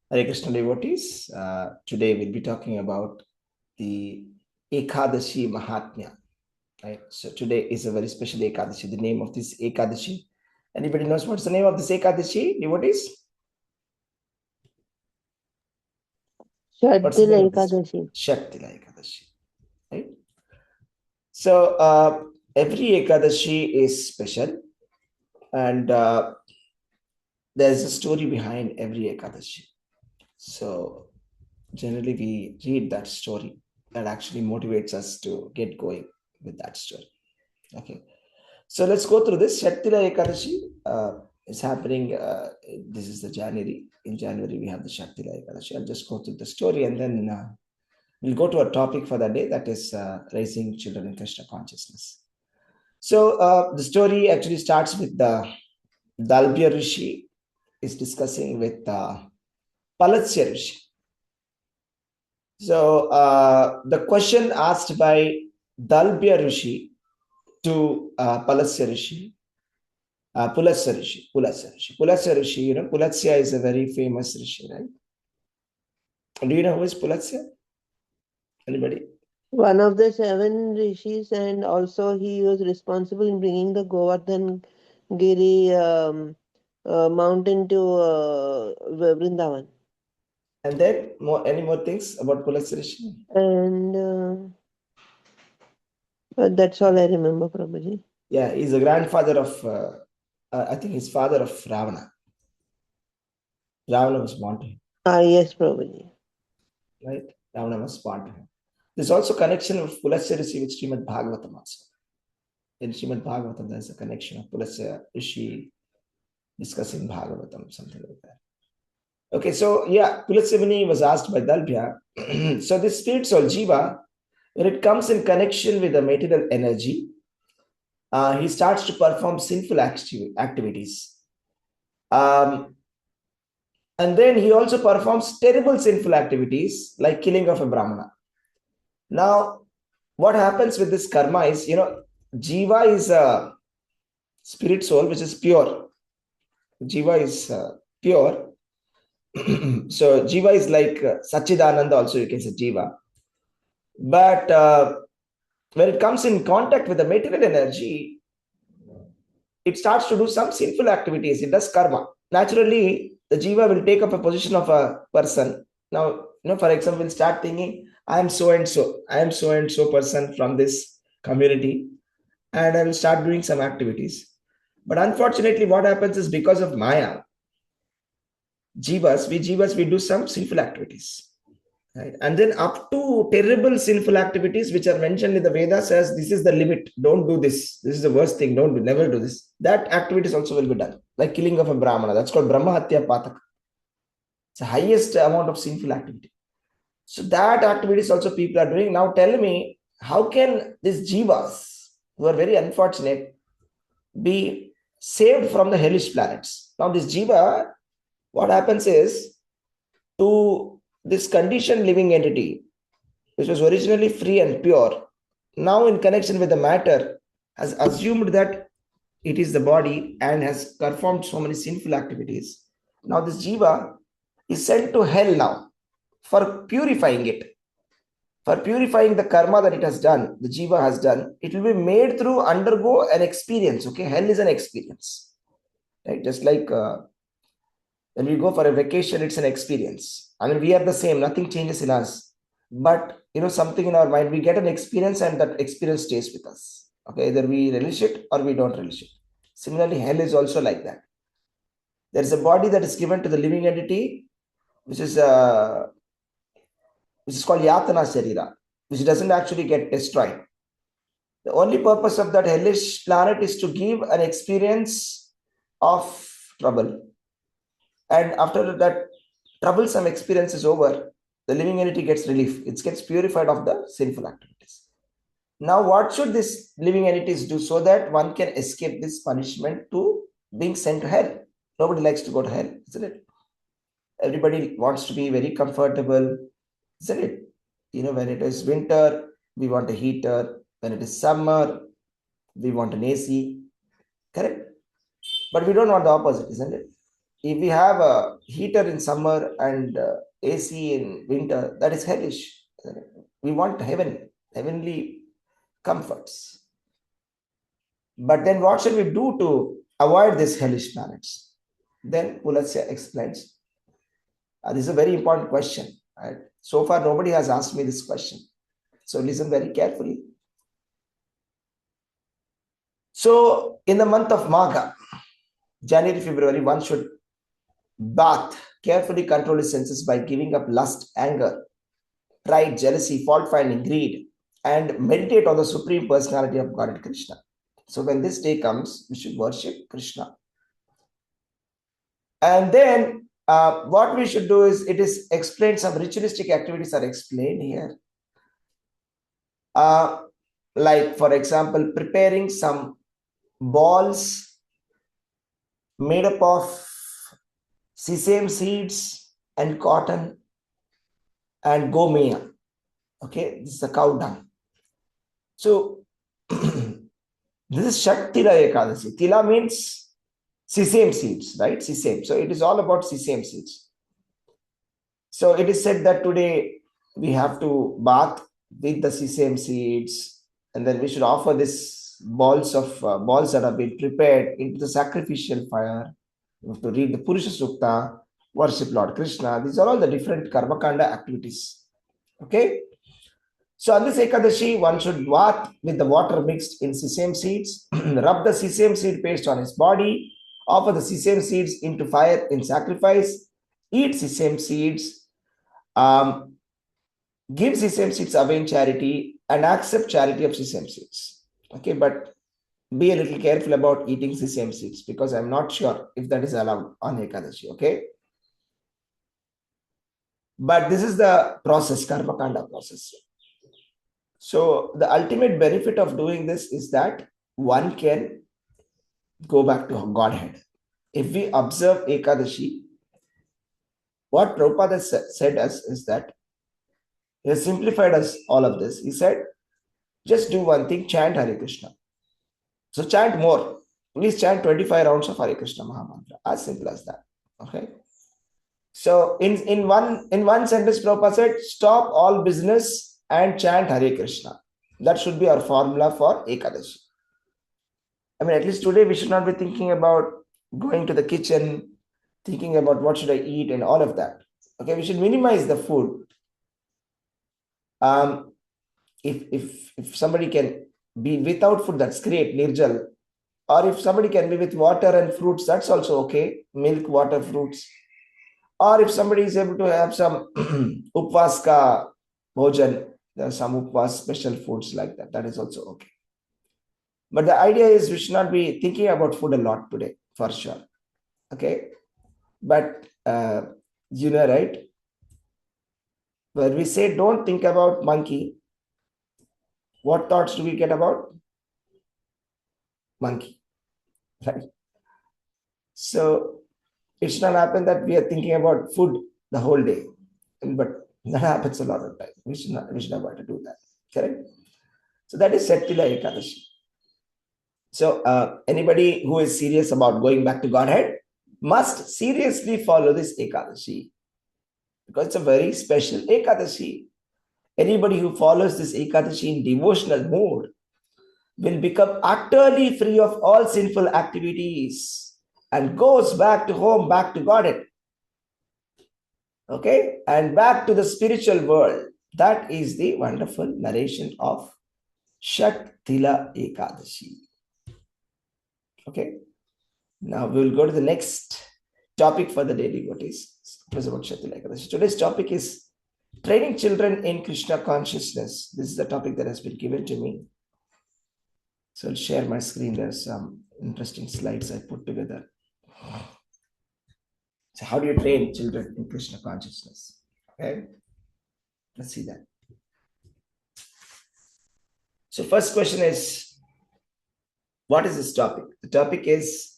Hare Krishna devotees. Today we'll be talking about the Ekadashi Mahatmya. Right. So today is a very special Ekadashi. The name of this Ekadashi. Anybody knows what's the name of this Ekadashi, devotees? What's the Shaktila name of this? Ekadashi. Shaktila Ekadashi. Right. So every Ekadashi is special, and there's a story behind every Ekadashi. So generally we read that story that actually motivates us to get going with that story. Okay, so let's go through this. Shaktila Ekadashi is happening. This is the January. In January we have the Shaktila Ekadashi. I'll just go through the story and then we'll go to a topic for the day, that is raising children in Krishna consciousness. So the story actually starts with the Dalbya Rishi is discussing with Palatsya Rishi. So the question asked by Dalbya Rishi to Pulasya Rishi, Pulasya Rishi, you know, Pulasya is a very famous Rishi, right? Do you know who is Pulasya? Anybody? One of the seven rishis, and also he was responsible in bringing the Govardhan Giri mountain to Vrindavan. And then any more things about Pulasya Rishi? And that's all I remember, Prabhuji. Yeah, he's the grandfather of, I think he's father of Ravana. Ravana was born to him, Ah, yes, Prabhuji. right? Ravana was born to him. There's also connection of Pulasya Rishi with Srimad Bhagavatam also. In Srimad Bhagavatam, there's a connection of Pulasya Rishi discussing Bhagavatam, something like that. Okay, so yeah, Pulasya was asked by Dalbhya. So this spirit soul, Jiva, when it comes in connection with the material energy, he starts to perform sinful activities. And then he also performs terrible sinful activities like killing of a Brahmana. Now, what happens with this karma is, you know, Jiva is a spirit soul which is pure. Jiva is pure. So Jiva is like Sachidananda, also you can say Jiva. But when it comes in contact with the material energy, it starts to do some sinful activities. It does karma. Naturally, the Jiva will take up a position of a person. Now, you know, for example, we'll start thinking, I am so and so. I am so and so person from this community, and I will start doing some activities. But unfortunately, what happens is because of Maya, Jivas, we do some sinful activities. Right? And then up to terrible sinful activities which are mentioned in the Vedas says this is the limit. Don't do this. This is the worst thing. Don't do, never do this. That activities also will be done. Like killing of a Brahmana. That's called Brahma Hatya Pataka. It's the highest amount of sinful activity. So that activities also people are doing. Now tell me, how can these jivas who are very unfortunate be saved from the hellish planets? Now this jiva, what happens is, to this conditioned living entity, which was originally free and pure, now in connection with the matter, has assumed that it is the body and has performed so many sinful activities. Now this jiva is sent to hell now for purifying it. For purifying the karma that it has done, the jiva has done, it will be made through undergo an experience. Okay, hell is an experience, right? Just like when we go for a vacation, it's an experience. I mean, we are the same, nothing changes in us. But you know, something in our mind, we get an experience and that experience stays with us. Okay, either we relish it or we don't relish it. Similarly, hell is also like that. There is a body that is given to the living entity, which is called Yatana Sharira, which doesn't actually get destroyed. The only purpose of that hellish planet is to give an experience of trouble. And after that troublesome experience is over, the living entity gets relief. It gets purified of the sinful activities. Now, what should these living entities do so that one can escape this punishment to being sent to hell? Nobody likes to go to hell, isn't it? Everybody wants to be very comfortable, isn't it? You know, when it is winter, we want a heater. When it is summer, we want an AC. Correct? But we don't want the opposite, isn't it? If we have a heater in summer and AC in winter, that is hellish. We want heavenly comforts. But then what should we do to avoid these hellish planets? Then Pulasya explains. This is a very important question. Right? So far, nobody has asked me this question. So listen very carefully. So in the month of Magha, January, February, one should bath, carefully control his senses by giving up lust, anger, pride, jealousy, fault finding, greed, and meditate on the Supreme Personality of Godhead Krishna. So when this day comes, we should worship Krishna. And then what we should do is, it is explained, some ritualistic activities are explained here. Like, for example, preparing some balls made up of sesame seeds and cotton and gomia. Okay, this is the cow dung. So this is Shaktila Ekadasi. Tila means sesame seeds, right? Sesame. So it is all about sesame seeds. So it is said that today we have to bath with the sesame seeds, and then we should offer this balls that have been prepared into the sacrificial fire. We have to read the Purusha Sukta, worship Lord Krishna. These are all the different Karmakanda activities. Okay. So on this Ekadashi, one should bath with the water mixed in sesame seeds, rub the sesame seed paste on his body, offer the sesame seeds into fire in sacrifice, eat sesame seeds, give sesame seeds away in charity, and accept charity of sesame seeds. Okay, but be a little careful about eating sesame seeds, because I'm not sure if that is allowed on Ekadashi. Okay. But this is the process, Karmakanda process. So the ultimate benefit of doing this is that one can go back to Godhead. If we observe Ekadashi, what Prabhupada said us is that he has simplified us all of this. He said, just do one thing, chant Hare Krishna. So chant more. Please chant 25 rounds of Hare Krishna Mahamantra. As simple as that. Okay. So in one sentence, Prabhupada said, stop all business and chant Hare Krishna. That should be our formula for Ekadashi. I mean, at least today we should not be thinking about going to the kitchen, thinking about what should I eat and all of that. Okay, we should minimize the food. If somebody can be without food, that's great, nirjal. Or if somebody can be with water and fruits, that's also okay. Milk, water, fruits. Or if somebody is able to have some upvas ka bhojan, there are some upvas special foods like that. That is also okay. But the idea is we should not be thinking about food a lot today, for sure. Okay. But you know, right? When we say don't think about monkey, what thoughts do we get about monkey? Right? So it should not happen that we are thinking about food the whole day. But that happens a lot of time. We should avoid to do that. Correct? So that is Sattila Ekadashi. So anybody who is serious about going back to Godhead must seriously follow this Ekadashi, because it's a very special Ekadashi. Anybody who follows this Ekadashi in devotional mode will become utterly free of all sinful activities and goes back to home, back to Godhead. Okay, and back to the spiritual world. That is the wonderful narration of Shaktila Ekadashi. Okay, now we will go to the next topic for the day, devotees. It was about Shaktila Ekadashi. Today's topic is training children in Krishna consciousness. This is the topic that has been given to me. So I'll share my screen. There's some interesting slides I put together. So how do you train children in Krishna consciousness? Okay, let's see that. So first question is, what is this topic? The topic is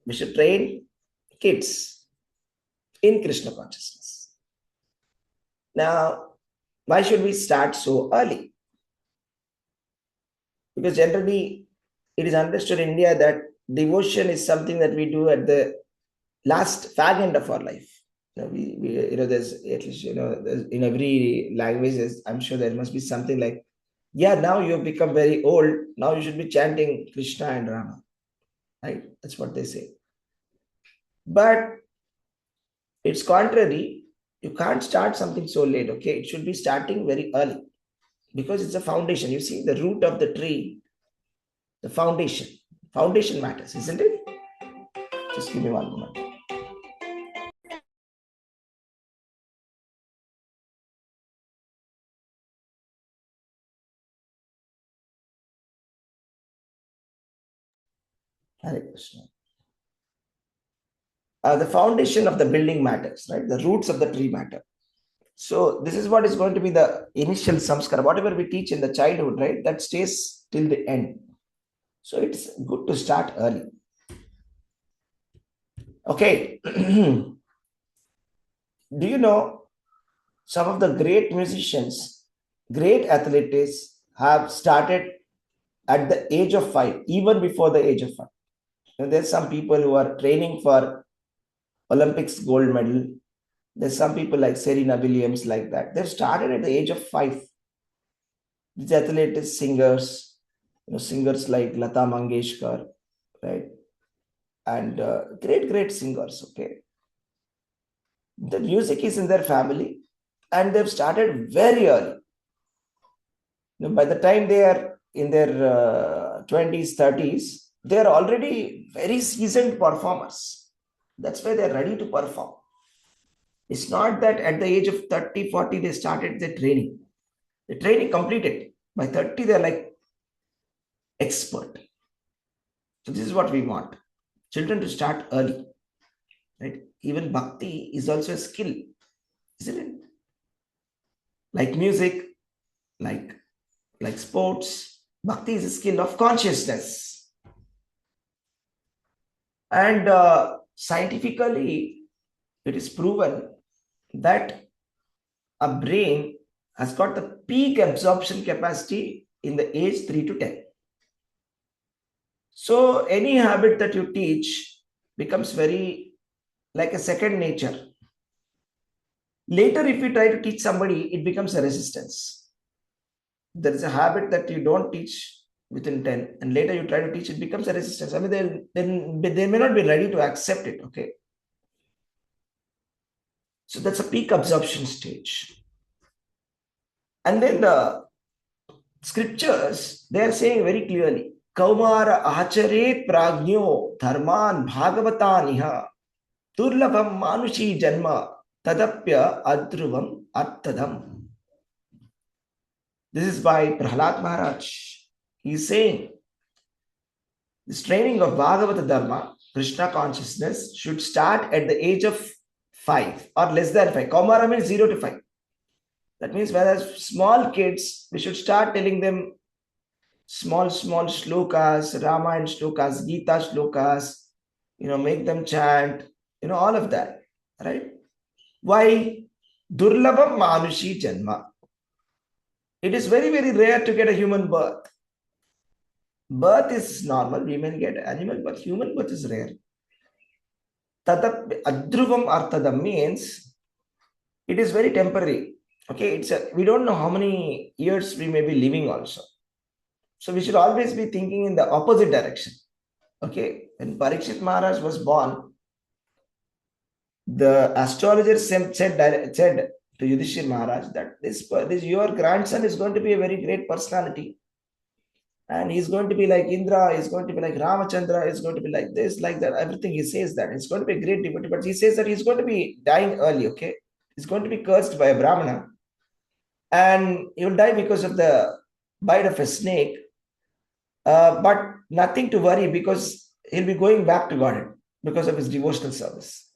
we should train kids in Krishna consciousness. Now, why should we start so early? Because generally it is understood in India that devotion is something that we do at the last fag end of our life. There's at least, there's, in every languages, I'm sure there must be something like, yeah, now you've become very old. Now you should be chanting Krishna and Rama, right? That's what they say. But it's contrary. You can't start something so late, okay? It should be starting very early because it's a foundation. You see, the root of the tree, the foundation. Foundation matters, isn't it? Just give me one moment. Hare Krishna. The foundation of the building matters, right? The roots of the tree matter. So this is what is going to be the initial samskara. Whatever we teach in the childhood, right? That stays till the end. So it's good to start early. Okay. Do you know some of the great musicians, great athletes have started at the age of 5, even before the age of 5. And there's some people who are training for Olympics gold medal. There's some people like Serena Williams like that. They've started at the age of 5. These athletes, singers, singers like Lata Mangeshkar, right? And great singers, okay? The music is in their family and they've started very early. By the time they are in their 20s, 30s, they are already very seasoned performers. That's why they're ready to perform. It's not that at the age of 30, 40, they started the training. The training completed. By 30, they're like expert. So this is what we want. Children to start early. Right? Even bhakti is also a skill, isn't it? Like music, like sports, bhakti is a skill of consciousness. And scientifically, it is proven that a brain has got the peak absorption capacity in the age 3 to 10. So any habit that you teach becomes very like a second nature. Later, if you try to teach somebody, it becomes a resistance. There is a habit that you don't teach within 10, and later you try to teach, it becomes a resistance. I mean, they may not be ready to accept it, okay? So that's a peak absorption stage. And then the scriptures, they are saying very clearly, Kaumara acharet pragno dharman bhagavataniha durlabham manushi janma tadapya adruvam artadam. This is by Prahlad Maharaj. He is saying this training of Bhagavata Dharma, Krishna consciousness, should start at the age of 5 or less than 5. Kaumara means 0 to 5. That means whereas small kids, we should start telling them small shlokas, Ramayana shlokas, Gita shlokas, make them chant, all of that, right? Why? Durlabham manushi janma. It is very rare to get a human birth. Birth is normal, we may get animal, but human birth is rare. Tadap adruvam artadam means it is very temporary. Okay, we don't know how many years we may be living also. So we should always be thinking in the opposite direction. Okay, when Parikshit Maharaj was born, the astrologer said to Yudhishthir Maharaj that this your grandson is going to be a very great personality. And he's going to be like Indra, he's going to be like Ramachandra, he's going to be like this, like that. Everything he says that. It's going to be a great devotee. But he says that he's going to be dying early, okay? He's going to be cursed by a Brahmana. And he will die because of the bite of a snake. But nothing to worry because he'll be going back to Godhead because of his devotional service.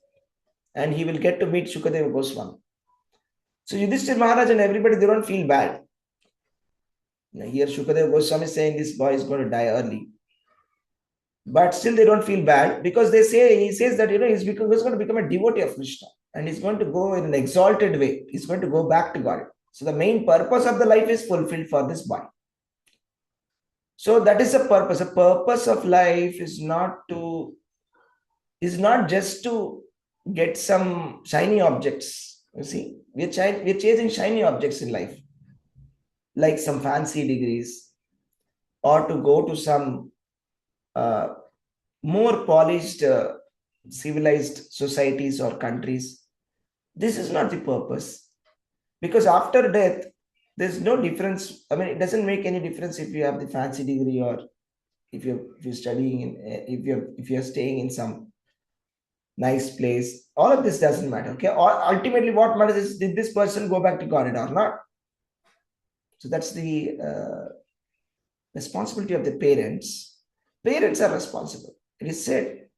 And he will get to meet Shukadeva Goswami. So Yudhishthir Maharaj and everybody, they don't feel bad. Now here Shukadeva Goswami is saying this boy is going to die early. But still they don't feel bad because he says that he's going to become a devotee of Krishna. And he's going to go in an exalted way. He's going to go back to God. So the main purpose of the life is fulfilled for this boy. So that is the purpose. The purpose of life is not to is not just to get some shiny objects. You see, we're chasing shiny objects in life, like some fancy degrees, or to go to some uh, more polished, civilized societies or countries. This is not the purpose, because after death, there's no difference. I mean, it doesn't make any difference if you have the fancy degree or if you're studying in if you're staying in some nice place. All of this doesn't matter. Okay, or ultimately, what matters is, did this person go back to God or not? So that's the responsibility of the parents. Parents are responsible. It is said,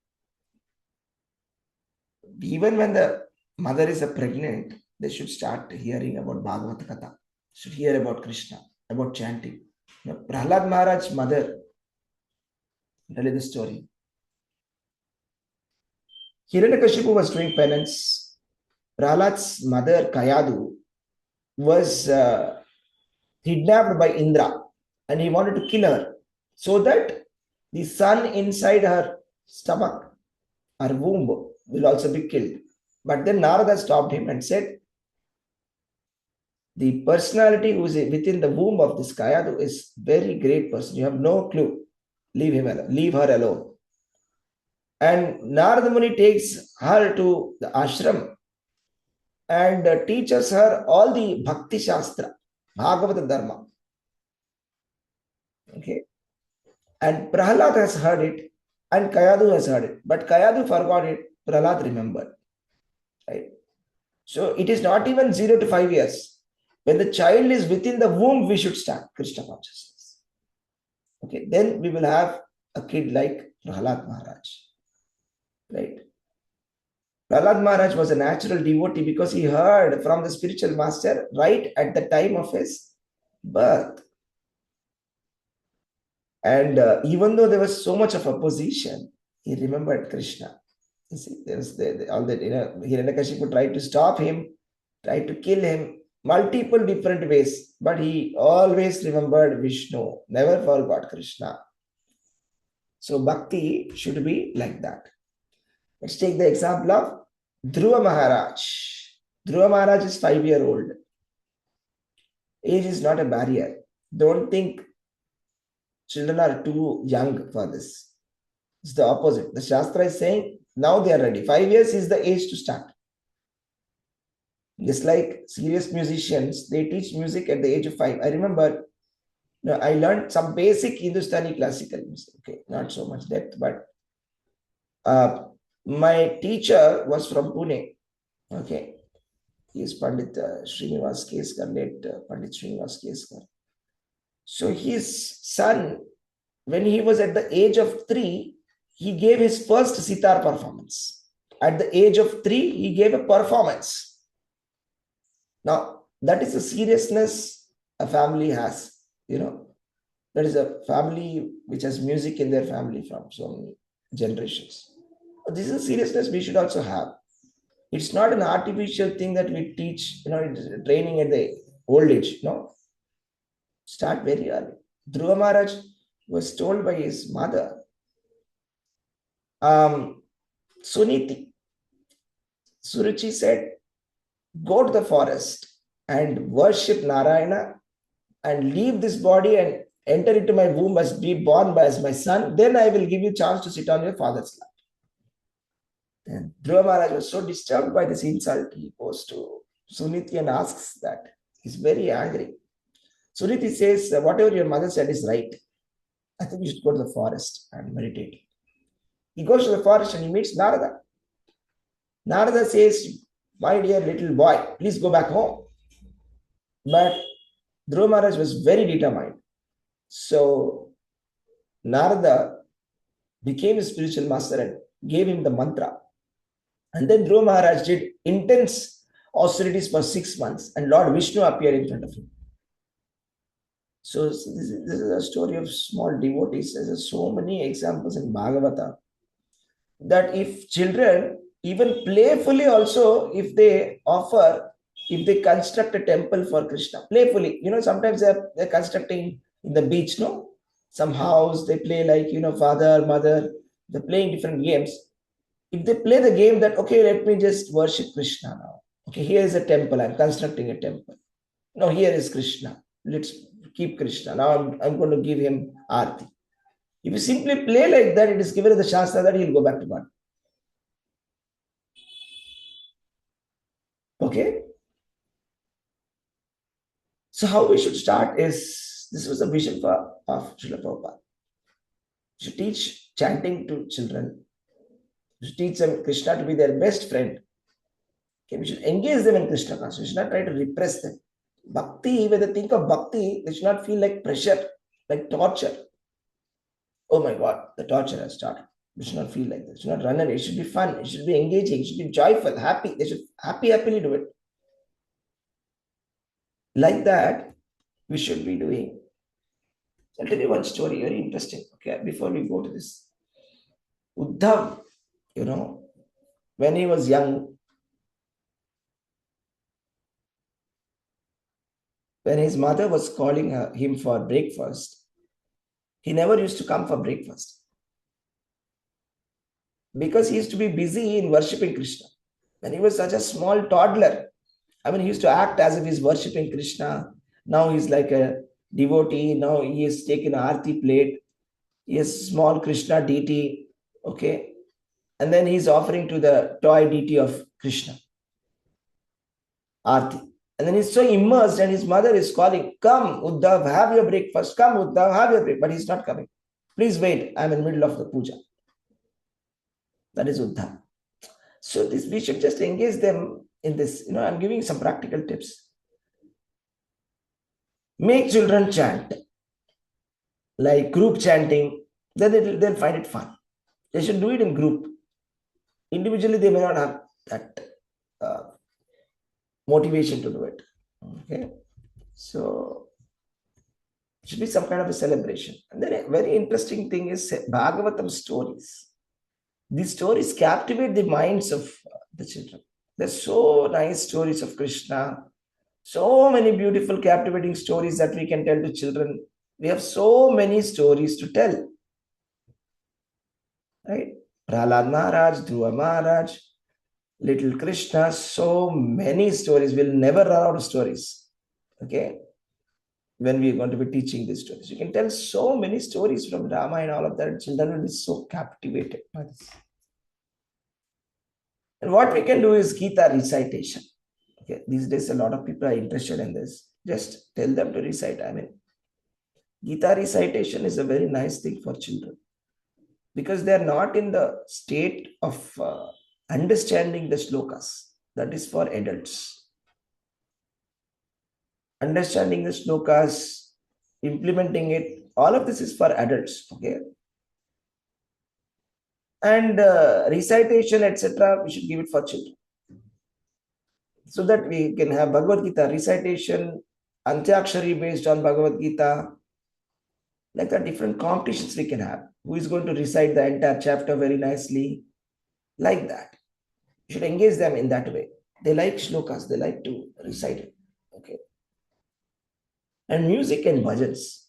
even when the mother is pregnant, they should start hearing about Bhagavad Katha, should hear about Krishna, about chanting. Prahlad Maharaj's mother, I'll tell you the story. Hiranyakashipu was doing penance. Prahlad's mother, Kayadu, was kidnapped by Indra, and he wanted to kill her so that the son inside her stomach, her womb, will also be killed. But then Narada stopped him and said, the personality who is within the womb of this Kayadu is very great person. You have no clue. Leave him alone. Leave her alone. And Narada Muni takes her to the ashram and teaches her all the Bhakti Shastra, Bhagavata Dharma. Okay. And Prahlad has heard it, and Kayadu has heard it. But Kayadu forgot it, Prahlad remembered. Right? So it is not even 0 to 5 years. When the child is within the womb, we should start Krishna consciousness. Okay, then we will have a kid like Prahlad Maharaj. Right? Prahlad Maharaj was a natural devotee because he heard from the spiritual master right at the time of his birth. And even though there was so much of opposition, he remembered Krishna. You see, there was all that, Hiranyakashipu tried to stop him, tried to kill him, multiple different ways, but he always remembered Vishnu, never forgot Krishna. So bhakti should be like that. Let's take the example of Dhruva Maharaj. Dhruva Maharaj is 5-year-old. Age is not a barrier. Don't think children are too young for this. It's the opposite. The Shastra is saying now they are ready. 5 years is the age to start. Just like serious musicians, they teach music at the age of 5. I remember, I learned some basic Hindustani classical music. Okay, not so much depth, but my teacher was from Pune. Okay, he is Pandit Srinivas Keskar, late Pandit Srinivas Keskar. So his son, when he was at the age of 3, he gave his first sitar performance. At the age of 3, he gave a performance. Now, that is the seriousness a family has, That is a family which has music in their family from so many generations. This is a seriousness we should also have. It's not an artificial thing that we teach, training at the old age. No. Start very early. Dhruva Maharaj was told by his mother, Suniti, Suruchi said, go to the forest and worship Narayana and leave this body and enter into my womb as be born as my son. Then I will give you a chance to sit on your father's lap. And Dhruva Maharaj was so disturbed by this insult. He goes to Suniti and asks that. He's very angry. Suniti says, whatever your mother said is right. I think you should go to the forest and meditate. He goes to the forest and he meets Narada. Narada says, my dear little boy, please go back home. But Dhruva Maharaj was very determined. So Narada became his spiritual master and gave him the mantra. And then Dhruva Maharaj did intense austerities for 6 months, and Lord Vishnu appeared in front of him. So this is a story of small devotees. There's so many examples in Bhagavata that if children, even playfully also, if they construct a temple for Krishna, playfully, sometimes they're constructing in the beach, some house, they play like, father, mother, they're playing different games. If they play the game that, okay, let me just worship Krishna now. Okay, here is a temple. I'm constructing a temple. No, here is Krishna. Let's keep Krishna. Now I'm going to give him Aarti. If you simply play like that, it is given in the Shastra that he'll go back to God. Okay? So how we should start is, this was a vision of Srila Prabhupada. You should teach chanting to children. You should teach them Krishna to be their best friend. Okay, we should engage them in Krishna consciousness. We should not try to repress them. Bhakti, when they think of bhakti, they should not feel like pressure, like torture. Oh my God, the torture has started. We should not feel like this. It should not run away. It should be fun. It should be engaging. It should be joyful, happy. They should happily do it. Like that, we should be doing. I'll tell you one story, very interesting. Okay, before we go to this. Uddhav, when he was young, when his mother was calling him for breakfast, he never used to come for breakfast because he used to be busy in worshipping Krishna. When he was such a small toddler, he used to act as if he's worshipping Krishna. Now he's like a devotee. Now he has taken an Aarti plate. He has small Krishna deity. Okay. And then he's offering to the toy deity of Krishna, Aarti. And then he's so immersed and his mother is calling, come, Uddhav, have your breakfast. Come, Uddhav, have your breakfast. But he's not coming. Please wait. I'm in the middle of the puja. That is Uddhav. So we should just engage them in this. I'm giving some practical tips. Make children chant, like group chanting. Then they'll find it fun. They should do it in group. Individually, they may not have that motivation to do it. Okay. So it should be some kind of a celebration. And then a very interesting thing is Bhagavatam stories. These stories captivate the minds of the children. There's so nice stories of Krishna, so many beautiful, captivating stories that we can tell to children. We have so many stories to tell. Right? Prahlad Maharaj, Dhruva Maharaj, little Krishna, so many stories. We'll never run out of stories. Okay? When we're going to be teaching these stories. You can tell so many stories from Rama and all of that. Children will be so captivated by this. And what we can do is Gita recitation. Okay, these days, a lot of people are interested in this. Just tell them to recite. Gita recitation is a very nice thing for children because they are not in the state of understanding the shlokas. That is for adults. Understanding the shlokas, implementing it, all of this is for adults. Okay. And recitation, etc., we should give it for children. So that we can have Bhagavad Gita recitation, Antyakshari based on Bhagavad Gita. Like that, different competitions we can have. Who is going to recite the entire chapter very nicely? Like that. You should engage them in that way. They like shlokas, they like to recite it. Okay. And music and bhajans.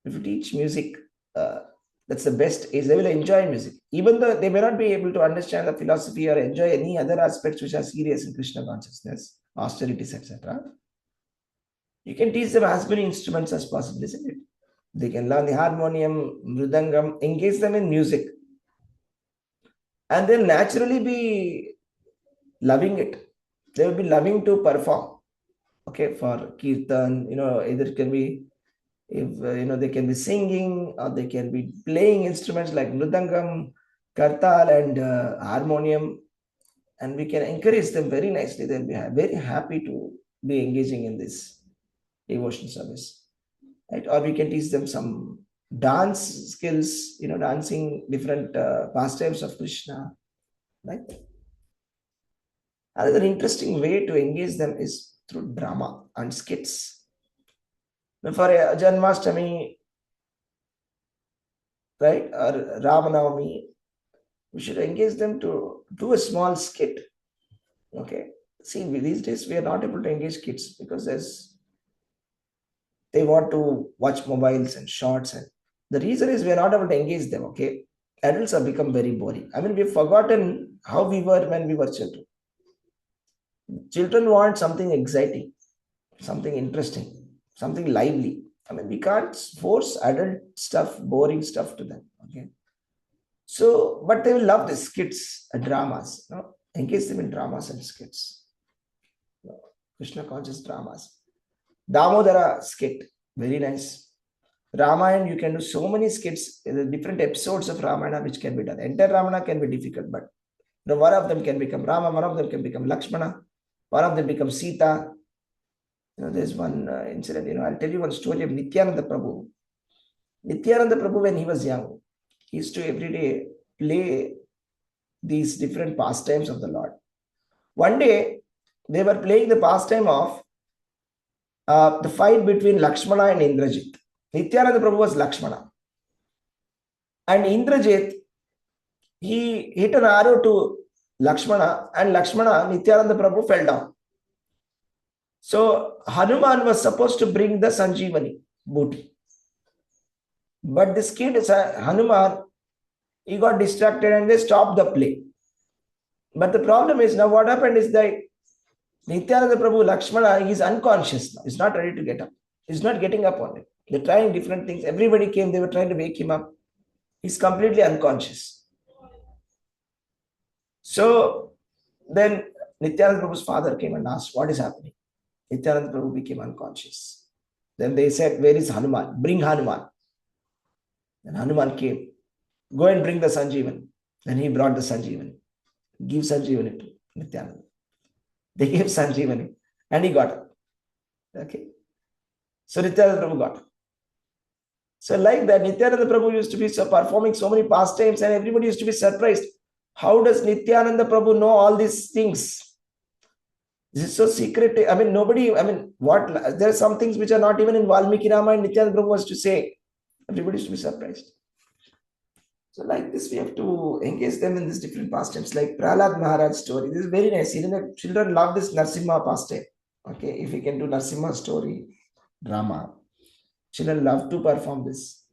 If you teach music, that's the best, is they will enjoy music. Even though they may not be able to understand the philosophy or enjoy any other aspects which are serious in Krishna consciousness, austerities, etc. You can teach them as many instruments as possible, isn't it? They can learn the harmonium, mridangam, engage them in music. And they'll naturally be loving it. They will be loving to perform. Okay, for kirtan, either it can be, if they can be singing or they can be playing instruments like mridangam, kartal, and harmonium, and we can encourage them very nicely. They'll be very happy to be engaging in this devotion service, right? Or we can teach them some dance skills, dancing different pastimes of Krishna, right? Another interesting way to engage them is through drama and skits. Now for a Janmashtami, right, or Ramanavami, we should engage them to do a small skit. Okay. See, these days we are not able to engage kids because they want to watch mobiles and shorts, and the reason is we are not able to engage them. Okay. adults have become very boring. I mean, we've forgotten how we were when we were children. Children want something exciting, something interesting, something lively. I mean, we can't force adult stuff, boring stuff to them. Okay. So, but they will love the skits and dramas. Engage them in dramas and skits. Krishna conscious dramas. Damodara skit, very nice. Ramayana, you can do so many skits, different episodes of Ramayana which can be done. Entire Ramayana can be difficult, but one of them can become Rama, one of them can become Lakshmana, one of them becomes Sita. There's one incident, I'll tell you one story of Nityananda Prabhu. Nityananda Prabhu, when he was young, he used to every day play these different pastimes of the Lord. One day, they were playing the pastime of the fight between Lakshmana and Indrajit. Nityananda Prabhu was Lakshmana. And Indrajit, he hit an arrow to Lakshmana, and Lakshmana, Nityananda Prabhu, fell down. So Hanuman was supposed to bring the Sanjeevani booty. But this kid, Hanuman, he got distracted and they stopped the play. But the problem is now what happened is that Nityananda Prabhu, Lakshmana, he is unconscious now. He's not ready to get up. He's not getting up on it. They're trying different things. Everybody came, they were trying to wake him up. He's completely unconscious. So then Nityananda Prabhu's father came and asked, what is happening? Nityananda Prabhu became unconscious. Then they said, where is Hanuman? Bring Hanuman. Then Hanuman came. Go and bring the Sanjeevan. Then he brought the Sanjeevan. Give Sanjeevani to Nityananda. They gave Sanjeevani and he got up. Okay. So Nityananda Prabhu got up. So like that, Nityananda Prabhu used to be performing so many pastimes and everybody used to be surprised. How does Nityananda Prabhu know all these things? This is so secret. I mean, nobody, what? There are some things which are not even in Valmiki Ramayana and Nityananda Prabhu was to say. Everybody used to be surprised. So like this, we have to engage them in these different pastimes. Like Prahlad Maharaj story. This is very nice. Children love this Narsimha pastime. Okay, if we can do Narsimha story, drama, children love to perform this.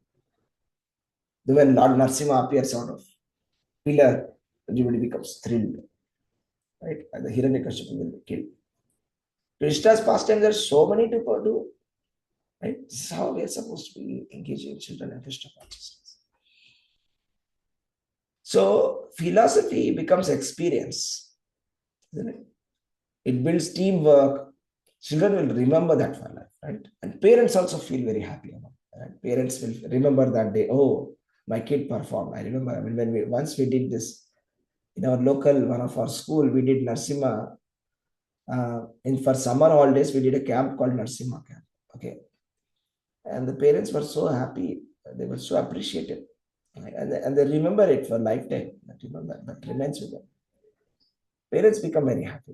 When Lord Narsimha appears out of pillar, everybody becomes thrilled. Right? And the Hiranyakashipu will be killed. Krishna's pastimes, there are so many to do. Right? This is how we are supposed to be engaging children in Krishna consciousness. So philosophy becomes experience, isn't it? It builds teamwork. Children will remember that for life, right? And parents also feel very happy about it. Right? Parents will remember that day. Oh, my kid performed. I remember. When once we did this in our local one of our school, we did Narsimha. For summer holidays, we did a camp called Narsimha camp. Okay, and the parents were so happy. They were so appreciative. And they remember it for a lifetime. That remains with them. Parents become very happy.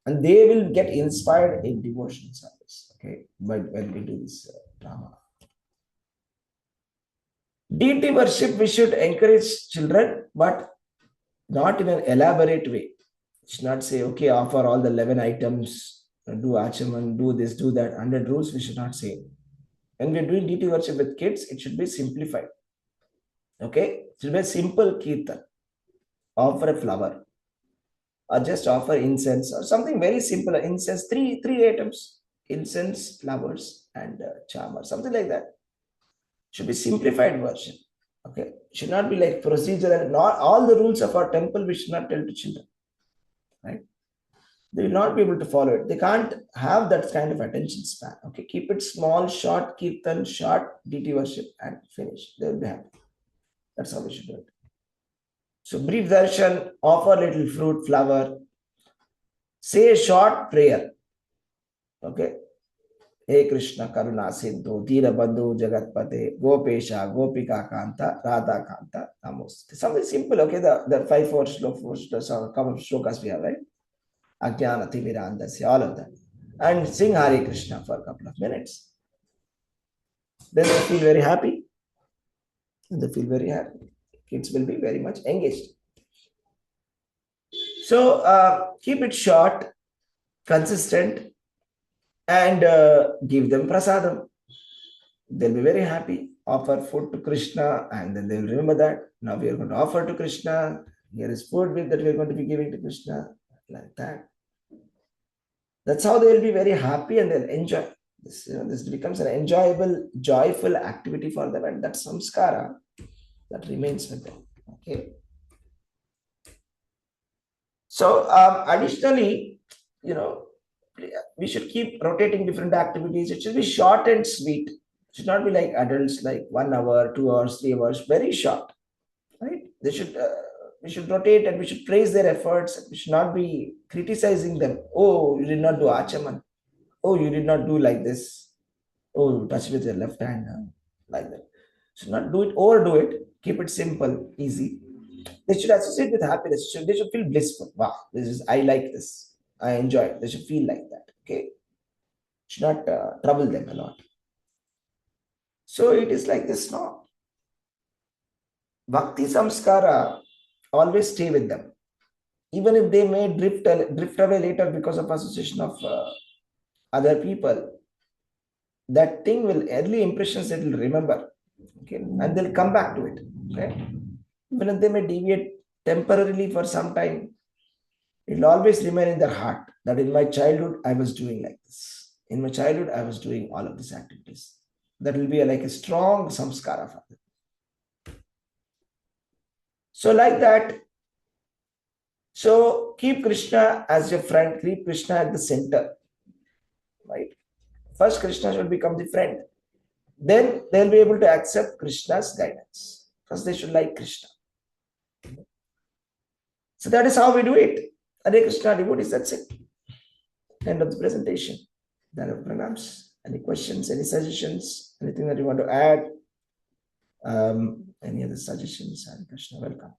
And they will get inspired in devotion service. Okay, when we do this drama. Deity worship, we should encourage children, but not in an elaborate way. We should not say, okay, offer all the 11 items, do achaman, do this, do that, 100 rules, we should not say. When we're doing deity worship with kids, it should be simplified. Okay, it should be a simple kirtan. Offer a flower, or just offer incense, or something very simple. Incense, three items: incense, flowers, and charm, or something like that. Should be simplified version. Okay, should not be like procedure and not all the rules of our temple. We should not tell to children, right? They will not be able to follow it. They can't have that kind of attention span. Okay, keep it small, short kirtan, short deity worship, and finish. They will be happy. That's how we should do it. So brief darshan, offer little fruit, flower, say a short prayer. Okay. Hey Krishna Karuna Sindhu, Dira Bandhu, Jagatpate, Gopesha, Gopika Kanta, Radha Kanta, Namaste. Something simple, okay? The 5-4 couple of shlokas we have, right? Ajnana Timirandasya, all of that. And sing Hare Krishna for a couple of minutes. Then they feel very happy. They feel very happy. Kids will be very much engaged. So keep it short, consistent, and give them prasadam. They'll be very happy. offer food to Krishna, and then they will remember that. Now we are going to offer to Krishna. Here is food with that we are going to be giving to Krishna, like that. That's how they will be very happy and they'll enjoy. This, this becomes an enjoyable, joyful activity for them, and that samskara that remains with them. Okay. So additionally, you know, we should keep rotating different activities. It should be short and sweet. It should not be like adults, like 1 hour, 2 hours, 3 hours, very short. Right? They should. We should rotate and we should praise their efforts. We should not be criticizing them. Oh, you did not do achaman. Oh, you did not do like this. Oh, touch with your left hand, like that. Should not do it, overdo it. Keep it simple, easy. They should associate with happiness. They should feel blissful. Wow, this is, I like this. I enjoy it. They should feel like that. Okay. Should not trouble them a lot. So it is like this, no? Bhakti samskara always stay with them. Even if they may drift away later because of association of other people, that thing will, early impressions it will remember. Okay. And they'll come back to it. Okay. Even if they may deviate temporarily for some time, it will always remain in their heart that in my childhood I was doing like this. In my childhood I was doing all of these activities. That will be like a strong samskara for them. So like that, so keep Krishna as your friend, keep Krishna at the center, right? First Krishna should become the friend. Then they'll be able to accept Krishna's guidance. First they should like Krishna. So that is how we do it. Hare Krishna devotees, that's it. End of the presentation. Then pranams. Any questions, any suggestions, anything that you want to add? Any other suggestions? Hare Krishna, welcome.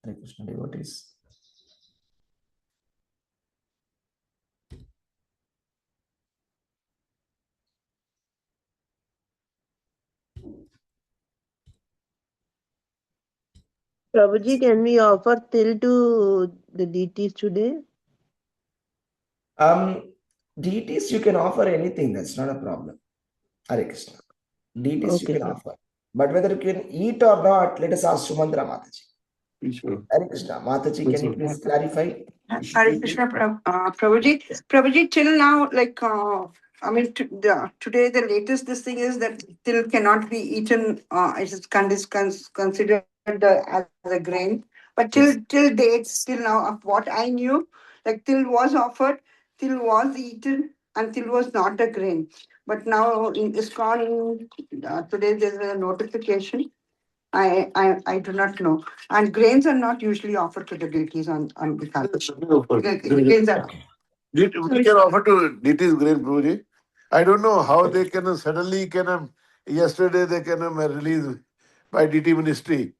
Hare Krishna devotees. Prabhuji, can we offer till to the deities today? Deities, you can offer anything, that's not a problem. Hare Krishna. Deities you Okay, can sir. offer. But whether you can eat or not, let us ask Sumandra Mataji. Sure. Hare Krishna. Mataji, can you please clarify? Hare Krishna, Prabhuji. Prabhuji, till now, like, I mean, today the latest this thing is that till cannot be eaten. It is considered as a grain. But Yes. till dates, till now, of what I knew, like till was offered, till was eaten, and till was not a grain. But now in ISKCON, today there's a notification. I do not know. And grains are not usually offered to the deities on the Grains are. Okay. We can offer to deities grain, Prabhuji. I don't know how they can suddenly yesterday they can release by deity ministry.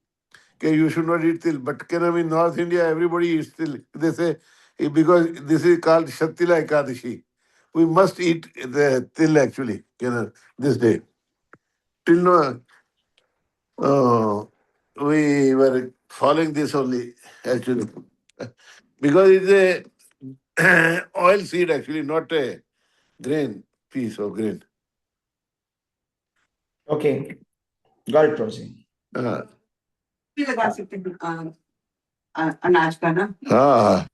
Okay, you should not eat till, but in North India everybody eats till. They say because this is called Shattila Ekadashi. We must eat the till actually, this day. Till no, uh, we were following this only actually because it's a oil seed actually, not a grain piece of grain. Okay. Got it, Prabhuji. Uh, अनाज का ना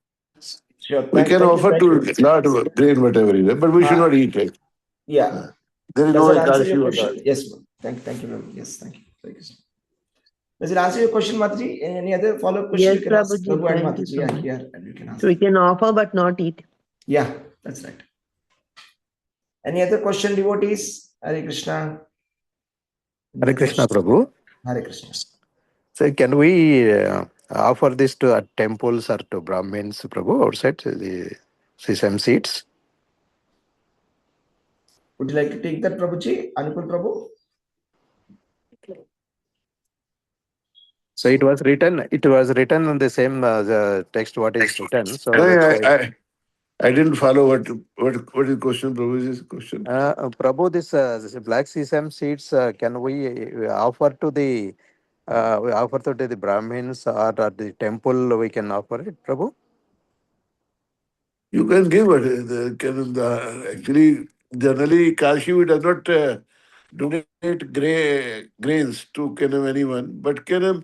Sure. we can Thank you. offer Thank to you. not grain whatever it is, but we should not eat it. Yeah. There is Does no that answer your Ekadashi or question? that. Yes, ma'am. Thank you, ma'am. Yes, thank you. Thank you, sir. Does it answer your question, Mataji? Any other follow-up question Yes, you can ask Prabhuji. Prabhu and Thank you Mataji so are much. here and you can ask So we them. can offer but not eat. Yeah, that's right. Any other question, devotees? Hare Krishna. Hare Krishna, Prabhu. Hare Krishna. So, can we offer this to temples or to Brahmins, Prabhu, outside the sesame seeds? Would you like to take that, Prabhuji? Anupul Prabhu? So it was written. It was written on the same the text. What is written? So No, that's why. I didn't follow what is question, Prabhuji's question. Prabhu, this black sesame seeds. Can we offer to the the Brahmins or the temple? We can offer it, Prabhu. You can give it. Actually, generally, Kashi does not donate grains to anyone. But till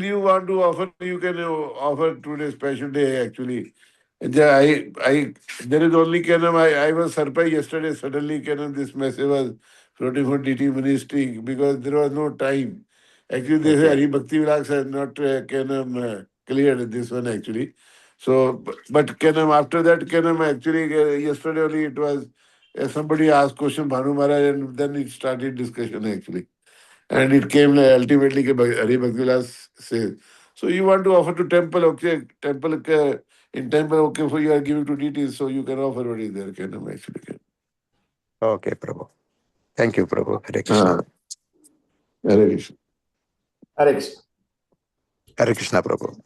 you want to offer, you can offer today special day actually. There is only I was surprised yesterday. Suddenly, this message was floating from DT ministry because there was no time. Actually, this Okay. Hari Bhakti Vilags has not cleared this one actually. So, but after that, actually, yesterday only it was somebody asked question Bhanu Maharaj and then it started discussion actually. And it came ultimately Hari Bhakti Vilas says. So you want to offer to temple, okay, temple in temple, okay, so you are giving to deities, so you can offer what is there, actually. Okay, Prabhu. Thank you, Prabhu. Hare Krishna. Hare Krishna. Hare Krishna. Hare Krishna, Prabhu.